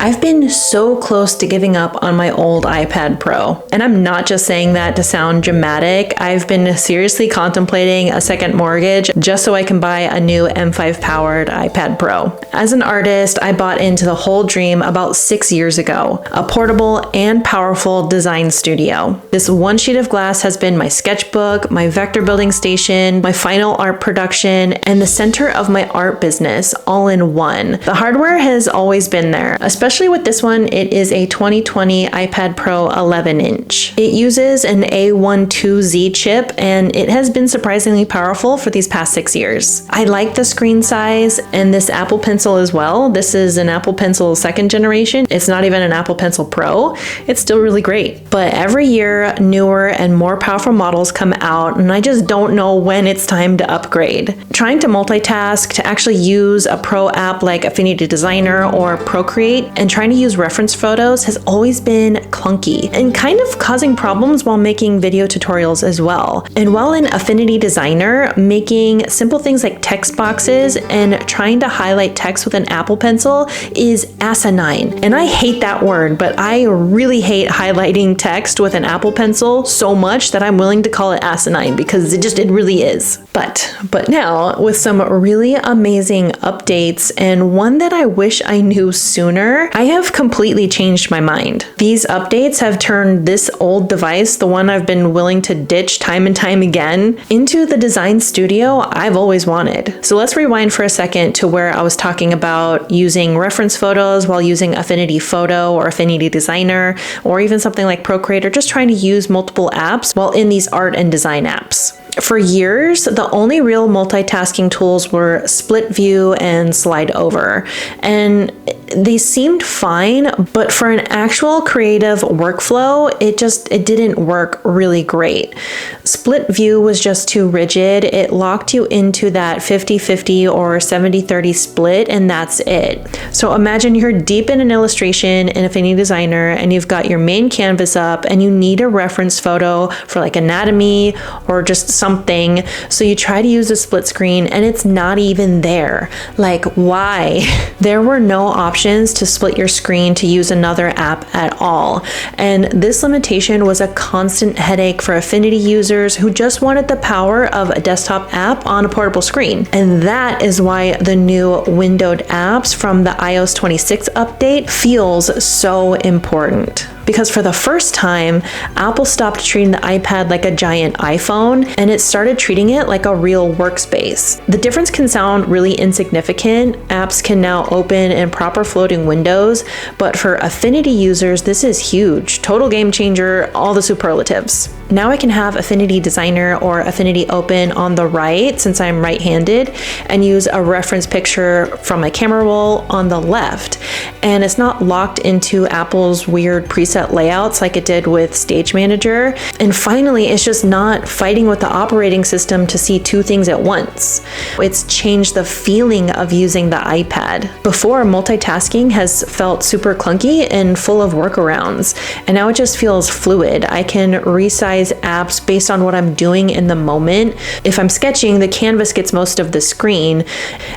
I've been so close to giving up on my old iPad Pro. And I'm not just saying that to sound dramatic. I've been seriously contemplating a second mortgage just so I can buy a new M5 powered iPad Pro. As an artist, I bought into the whole dream about 6 years ago, a portable and powerful design studio. This one sheet of glass has been my sketchbook, my vector building station, my final art production, and the center of my art business all in one. The hardware has always been there, especially with this one. It is a 2020 iPad Pro 11-inch. It uses an A12Z chip, and it has been surprisingly powerful for these past 6 years. I like the screen size and this Apple Pencil as well. This is an Apple Pencil 2nd generation. It's not even an Apple Pencil Pro. It's still really great. But every year, newer and more powerful models come out, and I just don't know when it's time to upgrade. Trying to multitask, to actually use a pro app like Affinity Designer or Procreate, and trying to use reference photos has always been clunky and kind of causing problems while making video tutorials as well. And while in Affinity Designer, making simple things like text boxes and trying to highlight text with an Apple Pencil is asinine. And I hate that word, but I really hate highlighting text with an Apple Pencil so much that I'm willing to call it asinine because it really is. But now with some really amazing updates, and one that I wish I knew sooner, I have completely changed my mind. These updates have turned this old device, the one I've been willing to ditch time and time again, into the design studio I've always wanted. So let's rewind for a second to where I was talking about using reference photos while using Affinity Photo or Affinity Designer, or even something like Procreate, or just trying to use multiple apps while in these art and design apps. For years, the only real multitasking tools were split view and slide over, and they seemed fine, but for an actual creative workflow, it didn't work really great. Split view was just too rigid. It locked you into that 50-50 or 70-30 split, and that's it. So imagine you're deep in an illustration in Affinity Designer, and you've got your main canvas up, and you need a reference photo for like anatomy or just something. So you try to use a split screen, and it's not even there. Like, why? There were no options to split your screen to use another app at all. And this limitation was a constant headache for Affinity users who just wanted the power of a desktop app on a portable screen. And that is why the new windowed apps from the iOS 26 update feels so important. Because for the first time, Apple stopped treating the iPad like a giant iPhone, and it started treating it like a real workspace. The difference can sound really insignificant. Apps can now open in proper floating windows, but for Affinity users, this is huge. Total game changer, all the superlatives. Now I can have Affinity Designer or Affinity Open on the right, since I'm right-handed, and use a reference picture from my camera roll on the left. And it's not locked into Apple's weird preset layouts like it did with Stage Manager. And finally, it's just not fighting with the operating system to see two things at once. It's changed the feeling of using the iPad. Before, multitasking has felt super clunky and full of workarounds, and now it just feels fluid. I can resize apps based on what I'm doing in the moment. If I'm sketching, the canvas gets most of the screen,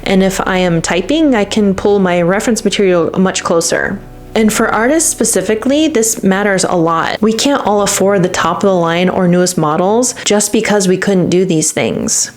and if I am typing, I can pull my reference material much closer. And for artists specifically, this matters a lot. We can't all afford the top of the line or newest models just because we couldn't do these things.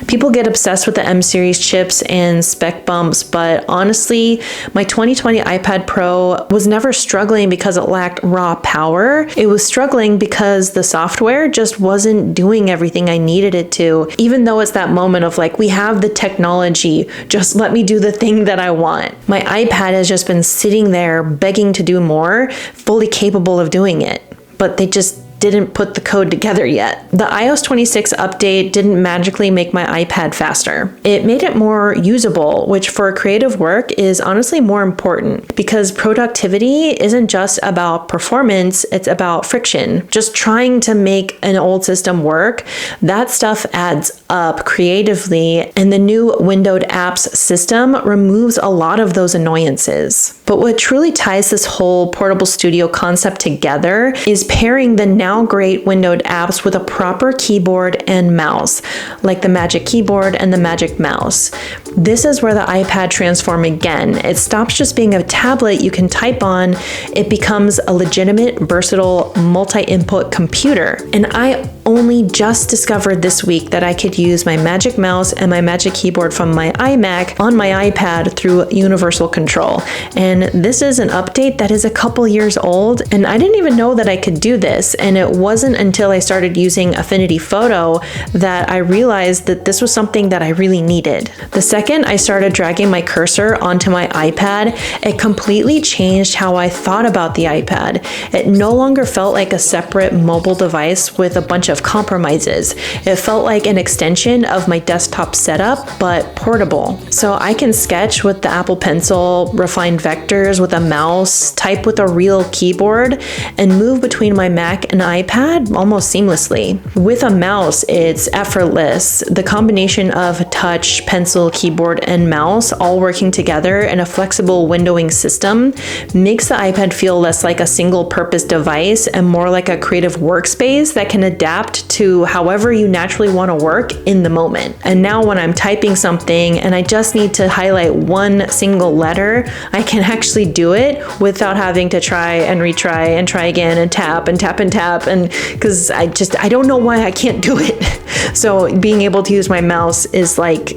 People get obsessed with the M series chips and spec bumps, but honestly, my 2020 iPad Pro was never struggling because it lacked raw power. It was struggling because the software just wasn't doing everything I needed it to, even though it's that moment of like, we have the technology, just let me do the thing that I want. My iPad has just been sitting there begging to do more, fully capable of doing it, but they just didn't put the code together yet. The iOS 26 update didn't magically make my iPad faster. It made it more usable, which for creative work is honestly more important, because productivity isn't just about performance, it's about friction. Just trying to make an old system work, that stuff adds up creatively, and the new windowed apps system removes a lot of those annoyances. But what truly ties this whole portable studio concept together is pairing the now now great windowed apps with a proper keyboard and mouse, like the Magic Keyboard and the Magic Mouse. This is where the iPad transforms again. It stops just being a tablet you can type on, it becomes a legitimate, versatile, multi-input computer. And I only just discovered this week that I could use my Magic Mouse and my Magic Keyboard from my iMac on my iPad through Universal Control. And this is an update that is a couple years old, and I didn't even know that I could do this. And it wasn't until I started using Affinity Photo that I realized that this was something that I really needed. The second I started dragging my cursor onto my iPad, it completely changed how I thought about the iPad. It no longer felt like a separate mobile device with a bunch of compromises. It felt like an extension of my desktop setup, but portable. So I can sketch with the Apple Pencil, refine vectors with a mouse, type with a real keyboard, and move between my Mac and iPad almost seamlessly. With a mouse, it's effortless. The combination of touch, pencil, keyboard, and mouse all working together in a flexible windowing system makes the iPad feel less like a single-purpose device and more like a creative workspace that can adapt to however you naturally want to work in the moment. And now when I'm typing something and I just need to highlight one single letter, I can actually do it without having to try and retry and try again and tap and tap and tap, and because I don't know why I can't do it. So being able to use my mouse is like,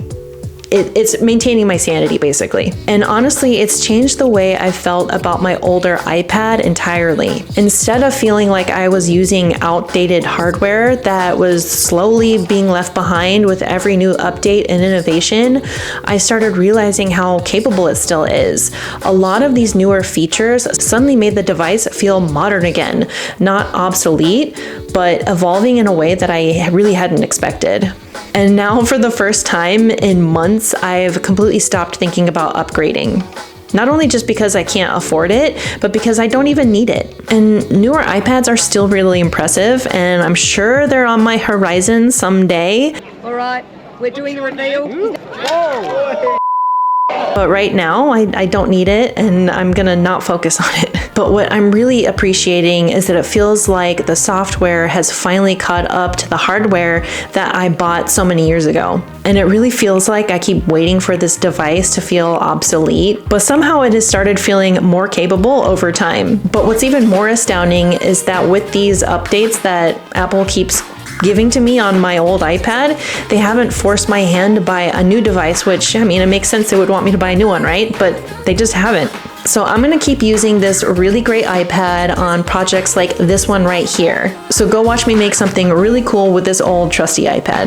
it's maintaining my sanity basically. And honestly, it's changed the way I felt about my older iPad entirely. Instead of feeling like I was using outdated hardware that was slowly being left behind with every new update and innovation, I started realizing how capable it still is. A lot of these newer features suddenly made the device feel modern again, not obsolete, but evolving in a way that I really hadn't expected. And now for the first time in months, I've completely stopped thinking about upgrading. Not only just because I can't afford it, but because I don't even need it. And newer iPads are still really impressive, and I'm sure they're on my horizon someday. All right, we're doing the reveal. Whoa! But right now, I don't need it, and I'm gonna not focus on it. But what I'm really appreciating is that it feels like the software has finally caught up to the hardware that I bought so many years ago. And it really feels like I keep waiting for this device to feel obsolete, but somehow it has started feeling more capable over time. But what's even more astounding is that with these updates that Apple keeps giving to me on my old iPad, they haven't forced my hand to buy a new device, which, I mean, it makes sense they would want me to buy a new one, right? But they just haven't. So I'm gonna keep using this really great iPad on projects like this one right here. So go watch me make something really cool with this old trusty iPad.